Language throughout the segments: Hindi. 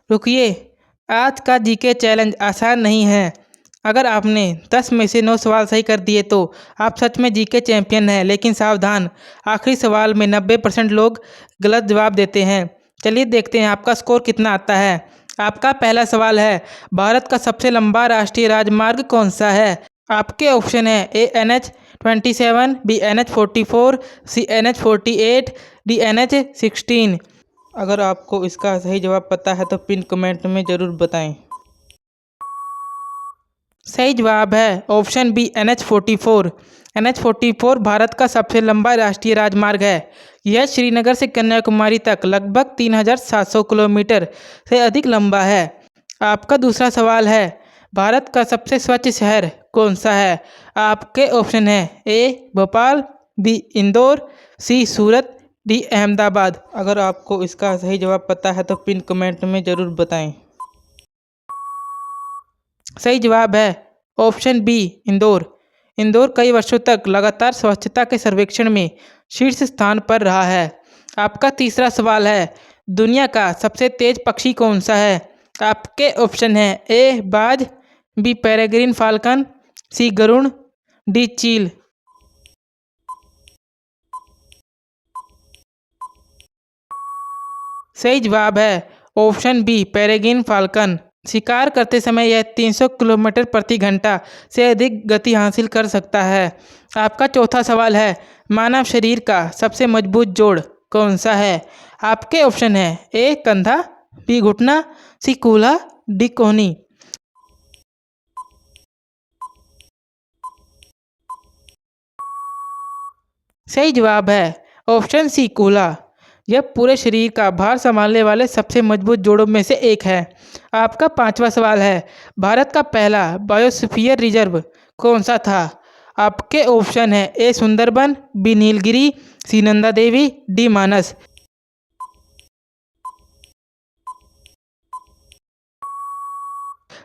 रुकिए, आज का जीके चैलेंज आसान नहीं है। अगर आपने 10 में से 9 सवाल सही कर दिए तो आप सच में जीके चैंपियन हैं। लेकिन सावधान, आखिरी सवाल में 90% लोग गलत जवाब देते हैं। चलिए देखते हैं आपका स्कोर कितना आता है। आपका पहला सवाल है, भारत का सबसे लंबा राष्ट्रीय राजमार्ग कौन सा है? आपके ऑप्शन है ए NH-27, बी NH-44, सी NH-48, डी NH-16। अगर आपको इसका सही जवाब पता है तो पिन कमेंट में ज़रूर बताएं। सही जवाब है option B NH-44। NH-44 Bharat का सबसे लंबा राष्ट्रीय राजमार्ग है। यह श्रीनगर से कन्याकुमारी तक लगभग 3700 किलोमीटर से अधिक लंबा है। आपका दूसरा सवाल है, भारत का सबसे स्वच्छ शहर कौन सा है? आपके ऑप्शन है ए भोपाल, बी इंदौर, सी सूरत, डी अहमदाबाद। अगर आपको इसका सही जवाब पता है तो पिन कमेंट में ज़रूर बताएं। सही जवाब है ऑप्शन बी इंदौर। इंदौर कई वर्षों तक लगातार स्वच्छता के सर्वेक्षण में शीर्ष स्थान पर रहा है। आपका तीसरा सवाल है, दुनिया का सबसे तेज पक्षी कौन सा है? आपके ऑप्शन है ए बाज, बी पेरेग्रीन फाल्कन, सी गरुड़, डी चील। सही जवाब है ऑप्शन बी पेरेग्रीन फाल्कन। शिकार करते समय यह 300 किलोमीटर प्रति घंटा से अधिक गति हासिल कर सकता है। आपका चौथा सवाल है, मानव शरीर का सबसे मजबूत जोड़ कौन सा है? आपके ऑप्शन है ए कंधा, बी घुटना, सी कूल्हा, डी कोहनी। सही जवाब है ऑप्शन सी कूल्हा। यह पूरे शरीर का भार संभालने वाले सबसे मजबूत जोड़ों में से एक है। आपका पांचवा सवाल है, भारत का पहला बायोस्फीयर रिजर्व कौन सा था? आपके ऑप्शन है ए सुंदरबन, बी नीलगिरी, सी नंदा देवी, डी मानस।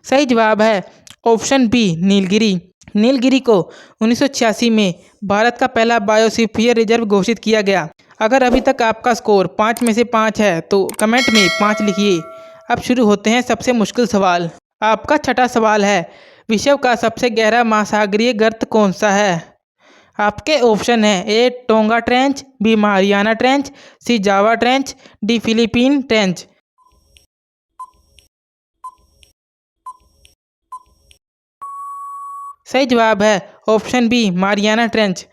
सही जवाब है ऑप्शन बी नीलगिरी। नीलगिरी को 1986 में भारत का पहला बायोस्फीयर रिजर्व घोषित किया गया। अगर अभी तक आपका स्कोर 5 में से 5 है तो कमेंट में 5 लिखिए। अब शुरू होते हैं सबसे मुश्किल सवाल। आपका छठा सवाल है, विश्व का सबसे गहरा महासागरीय गर्त कौन सा है? आपके ऑप्शन है A Tonga trench, B Mariana trench, C Java trench, D Philippine trench. सही जवाब है ऑप्शन बी मारियाना ट्रेंच।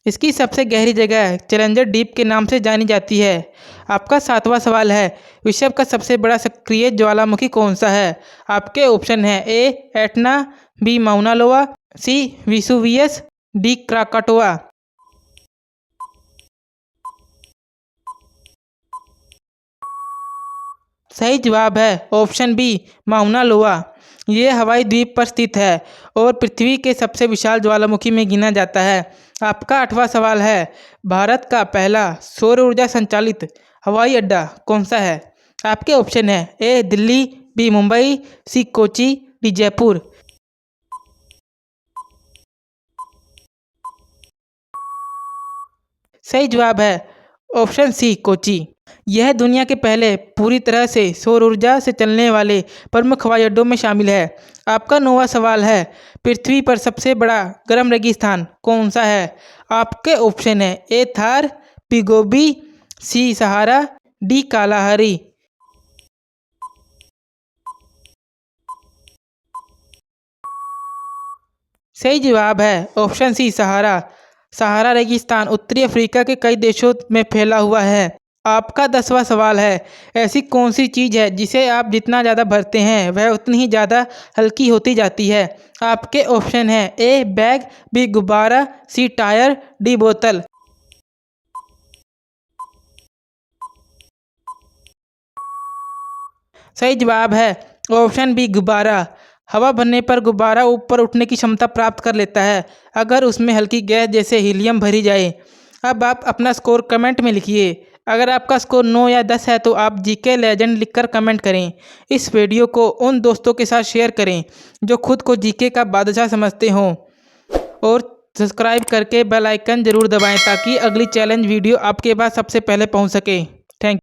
इसकी सबसे गहरी जगह चैलेंजर डीप के नाम से जानी जाती है। आपका सातवां सवाल है, विश्व का सबसे बड़ा सक्रिय ज्वालामुखी कौन सा है? आपके ऑप्शन है ए एटना, बी माउना लोआ, सी विसुवियस, डी क्राकाटोआ। सही जवाब है ऑप्शन बी माउना लोआ। ये हवाई द्वीप पर स्थित है और पृथ्वी के सबसे विशाल ज्वालामुखी में गिना जाता है। आपका आठवां सवाल है, भारत का पहला सौर ऊर्जा संचालित हवाई अड्डा कौन सा है? आपके ऑप्शन है ए दिल्ली, बी मुंबई, सी कोची, डी जयपुर। सही जवाब है ऑप्शन सी कोची। यह दुनिया के पहले पूरी तरह से सौर ऊर्जा से चलने वाले प्रमुख हवाई अड्डों में शामिल है। आपका नौवां सवाल है, पृथ्वी पर सबसे बड़ा गर्म रेगिस्तान कौन सा है? आपके ऑप्शन है ए थार, बी गोबी, सी सहारा, डी कालाहारी। सही जवाब है ऑप्शन सी सहारा। सहारा रेगिस्तान उत्तरी अफ्रीका के कई देशों में फैला हुआ है। आपका 10वां सवाल है, ऐसी कौन सी चीज़ है जिसे आप जितना ज़्यादा भरते हैं वह उतनी ही ज़्यादा हल्की होती जाती है? आपके ऑप्शन है ए बैग, बी गुब्बारा, सी टायर, डी बोतल। सही जवाब है ऑप्शन बी गुब्बारा। हवा भरने पर गुब्बारा ऊपर उठने की क्षमता प्राप्त कर लेता है अगर उसमें हल्की गैस जैसे हीलियम भरी जाए। अब आप अपना स्कोर कमेंट में लिखिए। अगर आपका स्कोर 9 या 10 है तो आप जीके लेजेंड लिखकर कमेंट करें। इस वीडियो को उन दोस्तों के साथ शेयर करें जो खुद को जीके का बादशाह समझते हों और सब्सक्राइब करके बेल आइकन ज़रूर दबाएं ताकि अगली चैलेंज वीडियो आपके पास सबसे पहले पहुंच सके।